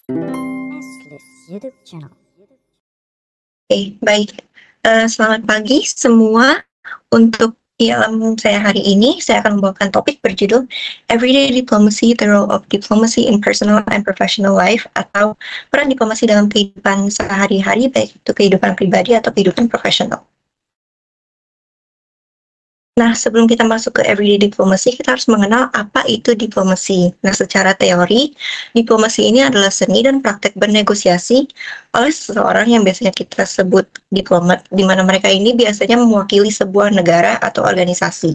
Nestlist YouTube channel. Oke, baik. Selamat pagi semua. Untuk ilmu saya hari ini, saya akan membawakan topik berjudul Everyday Diplomacy, the Role of Diplomacy in Personal and Professional Life, atau peran diplomasi dalam kehidupan sehari-hari, baik itu kehidupan pribadi atau kehidupan profesional. Nah, sebelum kita masuk ke everyday diplomacy, kita harus mengenal apa itu diplomasi. Nah, secara teori, diplomasi ini adalah seni dan praktek bernegosiasi oleh seseorang yang biasanya kita sebut diplomat, di mana mereka ini biasanya mewakili sebuah negara atau organisasi.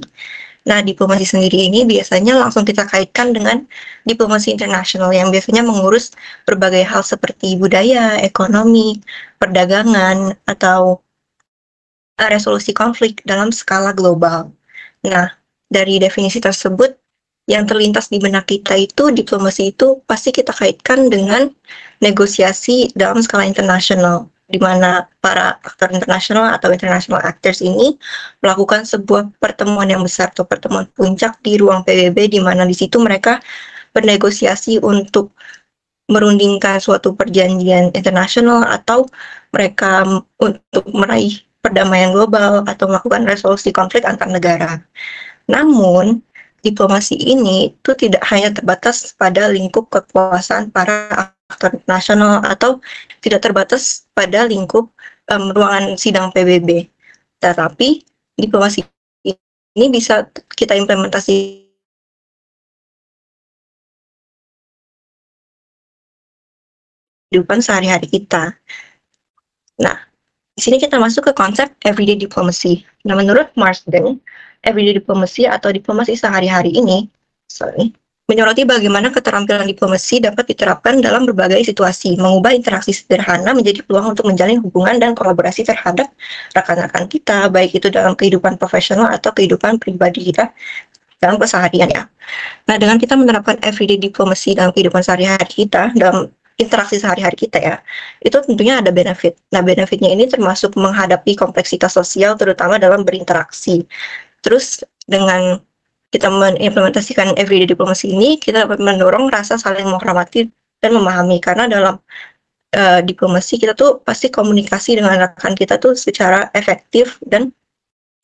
Nah, diplomasi sendiri ini biasanya langsung kita kaitkan dengan diplomasi internasional yang biasanya mengurus berbagai hal seperti budaya, ekonomi, perdagangan, atau resolusi konflik dalam skala global. Nah, dari definisi tersebut, yang terlintas di benak kita itu, diplomasi itu pasti kita kaitkan dengan negosiasi dalam skala internasional, di mana para aktor internasional atau international actors ini melakukan sebuah pertemuan yang besar atau pertemuan puncak di ruang PBB, di mana di situ mereka bernegosiasi untuk merundingkan suatu perjanjian internasional atau mereka untuk meraih perdamaian global atau melakukan resolusi konflik antar negara. Namun, diplomasi ini itu tidak hanya terbatas pada lingkup kekuasaan para aktor nasional atau tidak terbatas pada lingkup ruangan sidang PBB. Tetapi, diplomasi ini bisa kita implementasi kehidupan sehari-hari kita. Nah, di sini kita masuk ke konsep everyday diplomacy. Nah, menurut Marsden, everyday diplomacy atau diplomasi sehari-hari ini, menyoroti bagaimana keterampilan diplomasi dapat diterapkan dalam berbagai situasi, mengubah interaksi sederhana menjadi peluang untuk menjalin hubungan dan kolaborasi terhadap rekan-rekan kita, baik itu dalam kehidupan profesional atau kehidupan pribadi kita dalam keseharian ya. Nah, dengan kita menerapkan everyday diplomacy dalam kehidupan sehari-hari kita, dalam interaksi sehari-hari kita ya, itu tentunya ada benefit. Nah, benefitnya ini termasuk menghadapi kompleksitas sosial, terutama dalam berinteraksi. Terus dengan kita mengimplementasikan everyday diplomasi ini, kita dapat mendorong rasa saling menghormati dan memahami, karena dalam diplomasi kita tuh pasti komunikasi dengan rekan kita tuh secara efektif dan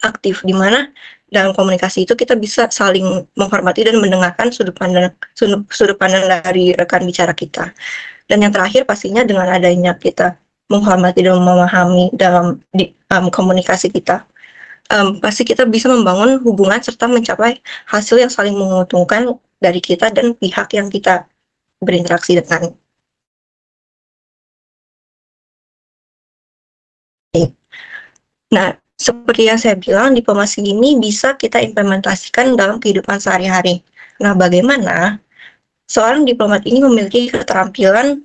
aktif, di mana dalam komunikasi itu kita bisa saling menghormati dan mendengarkan sudut pandang dari rekan bicara kita. Dan yang terakhir pastinya dengan adanya kita menghormati dan memahami dalam komunikasi kita, pasti kita bisa membangun hubungan serta mencapai hasil yang saling menguntungkan dari kita dan pihak yang kita berinteraksi dengan. Nah, seperti yang saya bilang, diplomasi ini bisa kita implementasikan dalam kehidupan sehari-hari. Nah, bagaimana seorang diplomat ini memiliki keterampilan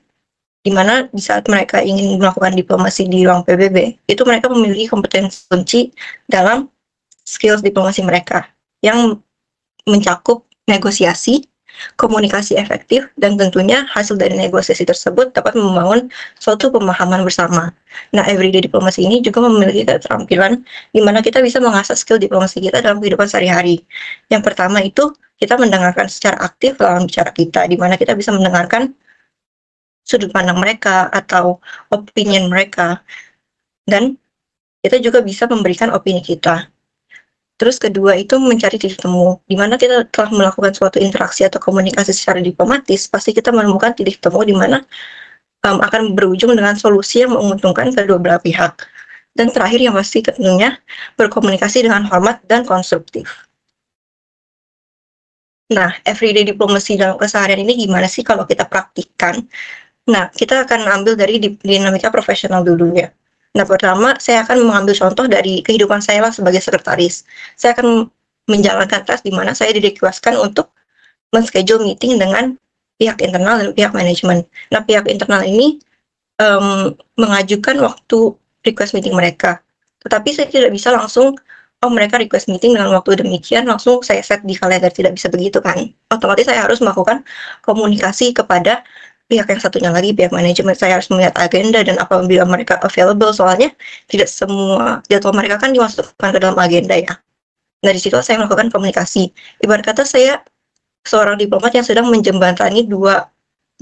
di mana di saat mereka ingin melakukan diplomasi di ruang PBB, itu mereka memiliki kompetensi kunci dalam skills diplomasi mereka yang mencakup negosiasi, komunikasi efektif, dan tentunya hasil dari negosiasi tersebut dapat membangun suatu pemahaman bersama. Nah, everyday diplomasi ini juga memiliki keterampilan di mana kita bisa mengasah skill diplomasi kita dalam kehidupan sehari-hari. Yang pertama itu kita mendengarkan secara aktif lawan bicara kita, di mana kita bisa mendengarkan sudut pandang mereka atau opinion mereka, dan kita juga bisa memberikan opini kita. Terus kedua itu mencari titik temu, di mana kita telah melakukan suatu interaksi atau komunikasi secara diplomatis, pasti kita menemukan titik temu di mana akan berujung dengan solusi yang menguntungkan kedua belah pihak. Dan terakhir yang pasti tentunya berkomunikasi dengan hormat dan konstruktif. Nah, everyday diplomacy dalam keseharian ini gimana sih kalau kita praktikkan? Nah, kita akan ambil dari dinamika profesional dulu ya. Nah, pertama saya akan mengambil contoh dari kehidupan saya lah sebagai sekretaris. Saya akan menjalankan tes di mana saya direquestkan untuk men-schedule meeting dengan pihak internal dan pihak manajemen. Nah, pihak internal ini mengajukan waktu request meeting mereka. Tetapi saya tidak bisa langsung, mereka request meeting dengan waktu demikian, langsung saya set di kalender, tidak bisa begitu kan. Otomatis saya harus melakukan komunikasi kepada pihak yang satunya lagi, pihak manajemen. Saya harus melihat agenda dan apabila mereka available, soalnya tidak semua jadwal mereka kan dimasukkan ke dalam agenda ya. Nah, di situ saya melakukan komunikasi. Ibarat kata saya seorang diplomat yang sedang menjembatani dua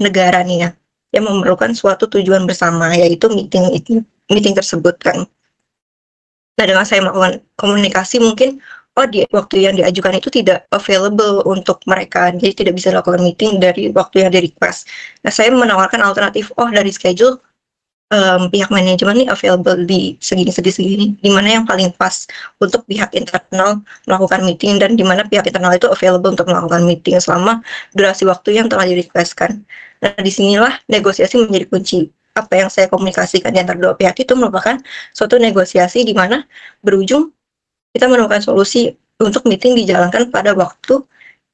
negara nih ya. yang memerlukan suatu tujuan bersama, yaitu meeting tersebut kan. Nah, dengan saya melakukan komunikasi mungkin, di waktu yang diajukan itu tidak available untuk mereka, jadi tidak bisa dilakukan meeting dari waktu yang di-request. Nah, saya menawarkan alternatif, dari schedule, pihak manajemen nih available di segini, di mana yang paling pas untuk pihak internal melakukan meeting, dan di mana pihak internal itu available untuk melakukan meeting selama durasi waktu yang telah di-request-kan. Nah, disinilah negosiasi menjadi kunci. Apa yang saya komunikasikan di antara dua pihak itu merupakan suatu negosiasi di mana berujung kita menemukan solusi untuk meeting dijalankan pada waktu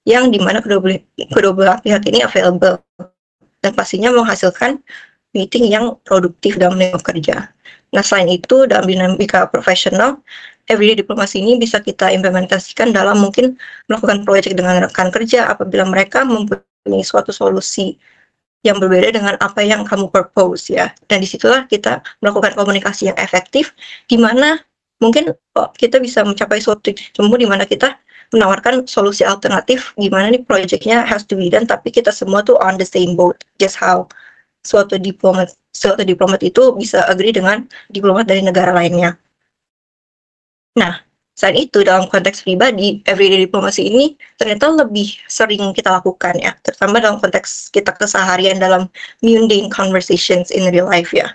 yang dimana kedua belah pihak ini available, dan pastinya menghasilkan meeting yang produktif dalam kerja. Nah, selain itu, dalam dinamika profesional, everyday diplomasi ini bisa kita implementasikan dalam mungkin melakukan proyek dengan rekan kerja apabila mereka mempunyai suatu solusi yang berbeda dengan apa yang kamu propose ya. Dan disitulah kita melakukan komunikasi yang efektif, di mana mungkin kita bisa mencapai suatu temu di mana kita menawarkan solusi alternatif, gimana nih proyeknya has to be done, tapi kita semua tuh on the same boat. Just how suatu diplomat itu bisa agree dengan diplomat dari negara lainnya. Nah, selain itu, dalam konteks pribadi, everyday diplomasi ini ternyata lebih sering kita lakukan ya, terutama dalam konteks kita keseharian dalam mundane conversations in real life ya.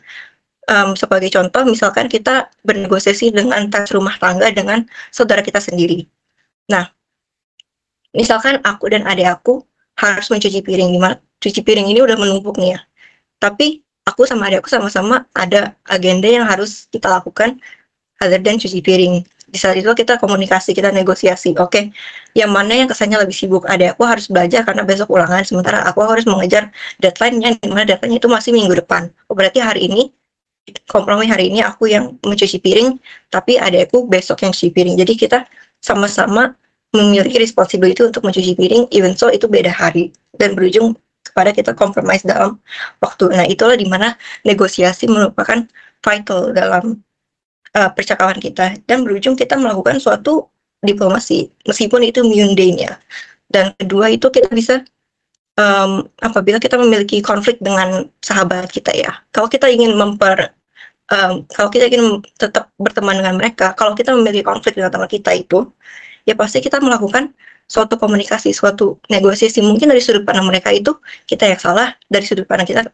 Sebagai contoh, misalkan kita bernegosiasi dengan tas rumah tangga dengan saudara kita sendiri. Nah, misalkan aku dan adik aku harus mencuci piring, dimana cuci piring ini udah menumpuk nih ya. Tapi aku sama adik aku sama-sama ada agenda yang harus kita lakukan other than cuci piring. Di saat itu kita komunikasi, kita negosiasi. Oke, yang mana yang kesannya lebih sibuk? Adik aku harus belajar karena besok ulangan, sementara aku harus mengejar deadline-nya, di mana deadline-nya itu masih minggu depan. Berarti hari ini, kompromi hari ini aku yang mencuci piring, tapi adikku besok yang cuci piring. Jadi kita sama-sama memiliki responsibility untuk mencuci piring, even so itu beda hari. Dan berujung kepada kita compromise dalam waktu. Nah, itulah dimana negosiasi merupakan vital dalam percakapan kita, dan berujung kita melakukan suatu diplomasi meskipun itu mundane ya. Dan kedua itu kita bisa apabila kita memiliki konflik dengan sahabat kita ya, kalau kita ingin tetap berteman dengan mereka, kalau kita memiliki konflik dengan teman kita itu, ya pasti kita melakukan suatu komunikasi, suatu negosiasi. Mungkin dari sudut pandang mereka itu kita yang salah, dari sudut pandang kita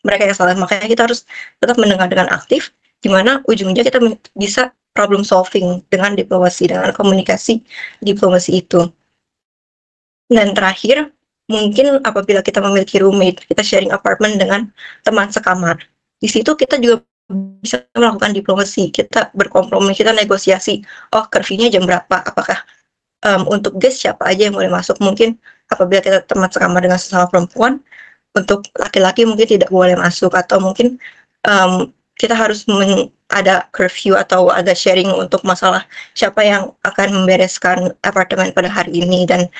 mereka yang salah. Makanya kita harus tetap mendengar dengan aktif, di mana ujungnya kita bisa problem solving dengan diplomasi, dengan komunikasi diplomasi itu. Dan terakhir, mungkin apabila kita memiliki roommate, kita sharing apartment dengan teman sekamar. Di situ kita juga bisa melakukan diplomasi, kita berkompromi, kita negosiasi. Curfew-nya jam berapa? Apakah untuk guest siapa aja yang boleh masuk? Mungkin apabila kita teman sekamar dengan sesama perempuan, untuk laki-laki mungkin tidak boleh masuk, atau mungkin kita harus ada curfew atau ada sharing untuk masalah siapa yang akan membereskan apartemen pada hari ini, dan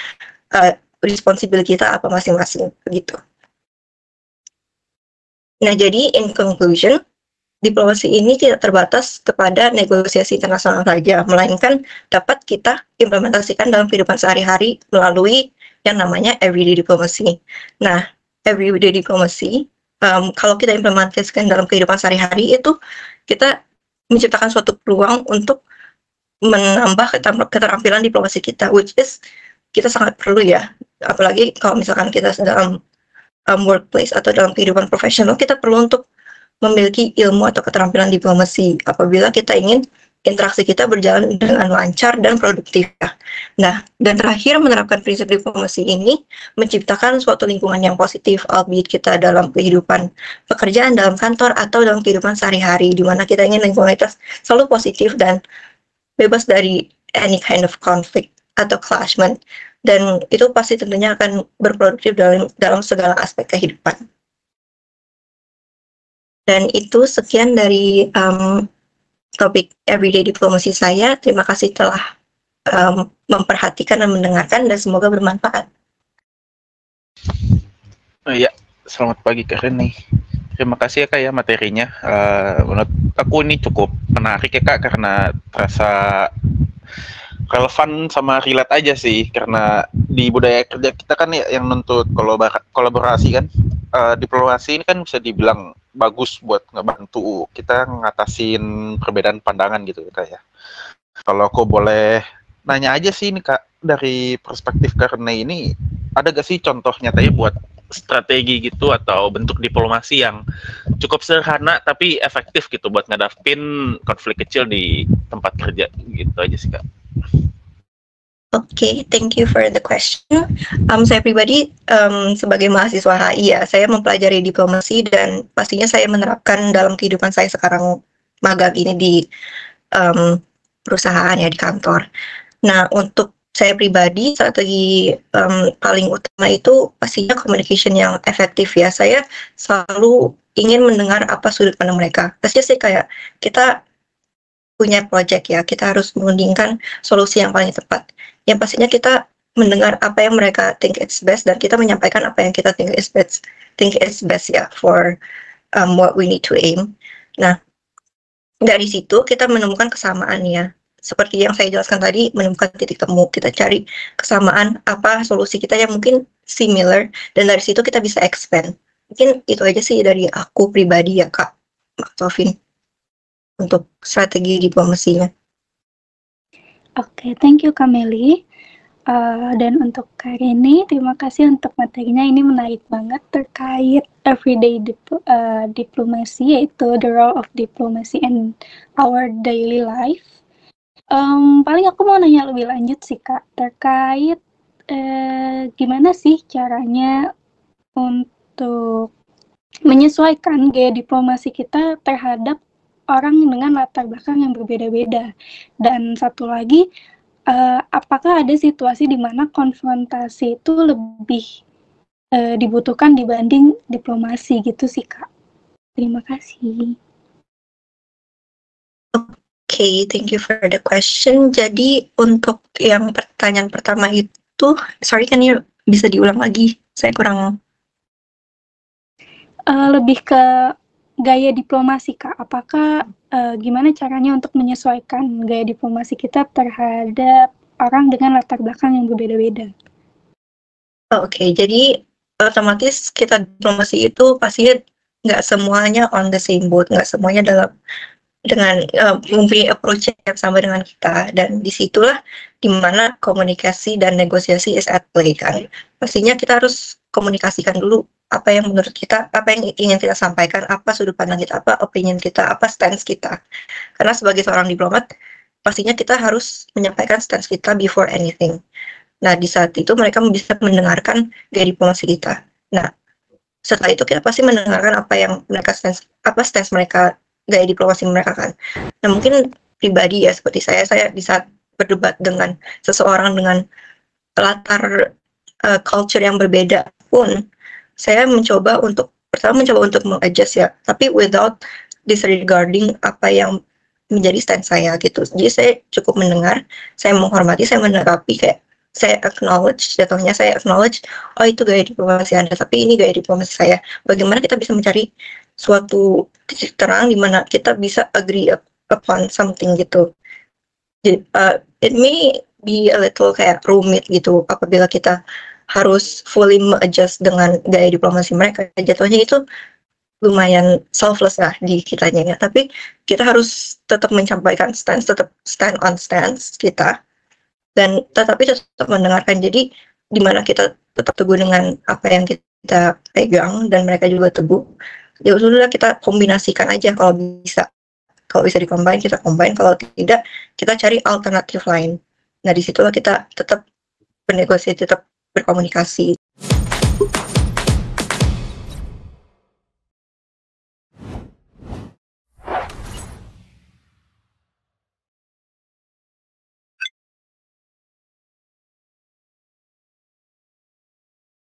responsibility kita apa masing-masing begitu. Nah, jadi in conclusion, diplomasi ini tidak terbatas kepada negosiasi internasional saja, melainkan dapat kita implementasikan dalam kehidupan sehari-hari melalui yang namanya everyday diplomacy. Nah, everyday diplomacy, kalau kita implementasikan dalam kehidupan sehari-hari itu, kita menciptakan suatu peluang untuk menambah keterampilan diplomasi kita, which is kita sangat perlu ya, apalagi kalau misalkan kita dalam workplace atau dalam kehidupan profesional, kita perlu untuk memiliki ilmu atau keterampilan diplomasi apabila kita ingin interaksi kita berjalan dengan lancar dan produktif. Nah, dan terakhir, menerapkan prinsip diplomasi ini menciptakan suatu lingkungan yang positif, albeit kita dalam kehidupan pekerjaan, dalam kantor, atau dalam kehidupan sehari-hari, di mana kita ingin lingkungan kita selalu positif dan bebas dari any kind of conflict atau clashment. Dan itu pasti tentunya akan berproduktif dalam segala aspek kehidupan. Dan itu sekian dari topik everyday diplomasi saya. Terima kasih telah memperhatikan dan mendengarkan, dan semoga bermanfaat. Ya, selamat pagi Kak Reni. Terima kasih ya Kak ya materinya. Menurut aku ini cukup menarik ya Kak, karena terasa relevan sama relate aja sih, karena di budaya kerja kita kan ya yang nuntut kolaborasi kan. diplomasi ini kan bisa dibilang bagus buat ngebantu kita ngatasin perbedaan pandangan gitu ya. Kalau aku boleh nanya aja sih ini Kak, dari perspektif karena ini, ada gak sih contoh nyatanya buat strategi gitu atau bentuk diplomasi yang cukup sederhana tapi efektif gitu buat ngadapin konflik kecil di tempat kerja gitu aja sih Kak. Oke, thank you for the question. Saya pribadi sebagai mahasiswa HI ya, saya mempelajari diplomasi dan pastinya saya menerapkan dalam kehidupan saya sekarang magang ini di perusahaan ya, di kantor. Nah, untuk saya pribadi strategi paling utama itu pastinya communication yang efektif ya. Saya selalu ingin mendengar apa sudut pandang mereka. Pastinya sih kayak kita punya project ya, kita harus menundingkan solusi yang paling tepat. Yang pastinya kita mendengar apa yang mereka think it's best dan kita menyampaikan apa yang kita think is best ya for what we need to aim. Nah, dari situ kita menemukan kesamaan ya. Seperti yang saya jelaskan tadi, menemukan titik temu, kita cari kesamaan apa solusi kita yang mungkin similar dan dari situ kita bisa expand. Mungkin itu aja sih dari aku pribadi ya Kak Sofin untuk strategi diplomasinya. Oke, thank you Kameli. Dan untuk Karini, terima kasih untuk materinya. Ini menarik banget terkait everyday diplomacy, yaitu the role of diplomacy in our daily life. Paling aku mau nanya lebih lanjut sih Kak, terkait gimana sih caranya untuk menyesuaikan gaya diplomasi kita terhadap orang dengan latar belakang yang berbeda-beda. Dan satu lagi, apakah ada situasi di mana konfrontasi itu lebih dibutuhkan dibanding diplomasi gitu sih Kak? Terima kasih. Oke, thank you for the question. Jadi untuk yang pertanyaan pertama itu, sorry kan ya bisa diulang lagi? Saya kurang. Lebih ke gaya diplomasi Kak, apakah gimana caranya untuk menyesuaikan gaya diplomasi kita terhadap orang dengan latar belakang yang berbeda-beda? Oke, jadi otomatis kita diplomasi itu pastinya nggak semuanya on the same boat, nggak semuanya dengan mempunyai approach yang sama dengan kita, dan disitulah dimana komunikasi dan negosiasi is at play kan. Pastinya kita harus komunikasikan dulu apa yang menurut kita, apa yang ingin kita sampaikan, apa sudut pandang kita, apa opinion kita, apa stance kita. Karena sebagai seorang diplomat, pastinya kita harus menyampaikan stance kita before anything. Nah, di saat itu mereka bisa mendengarkan gaya diplomasi kita. Nah, setelah itu kita pasti mendengarkan apa yang mereka stance mereka, gaya diplomasi mereka kan. Nah, mungkin pribadi ya, seperti saya di saat berdebat dengan seseorang dengan latar culture yang berbeda pun, saya mencoba untuk mengadjust ya, tapi without disregarding apa yang menjadi stand saya gitu. Jadi saya cukup mendengar, saya menghormati, saya menerapi, kayak saya acknowledge, oh itu gaya diplomasi Anda, tapi ini gaya diplomasi saya. Bagaimana kita bisa mencari suatu titik terang di mana kita bisa agree upon something gitu. Jadi, it may be a little kayak rumit gitu apabila kita harus fully adjust dengan gaya diplomasi mereka. Jatuhnya itu lumayan selfless lah di kitanya ya. Tapi kita harus tetap menyampaikan tetap stand on stance kita, dan tetap mendengarkan. Jadi di mana kita tetap teguh dengan apa yang kita pegang dan mereka juga teguh. Ya sudah, kita kombinasikan aja kalau bisa. Kalau bisa di-combine, kita combine. Kalau tidak, kita cari alternatif lain. Nah, disitulah kita tetap bernegosiasi, tetap berkomunikasi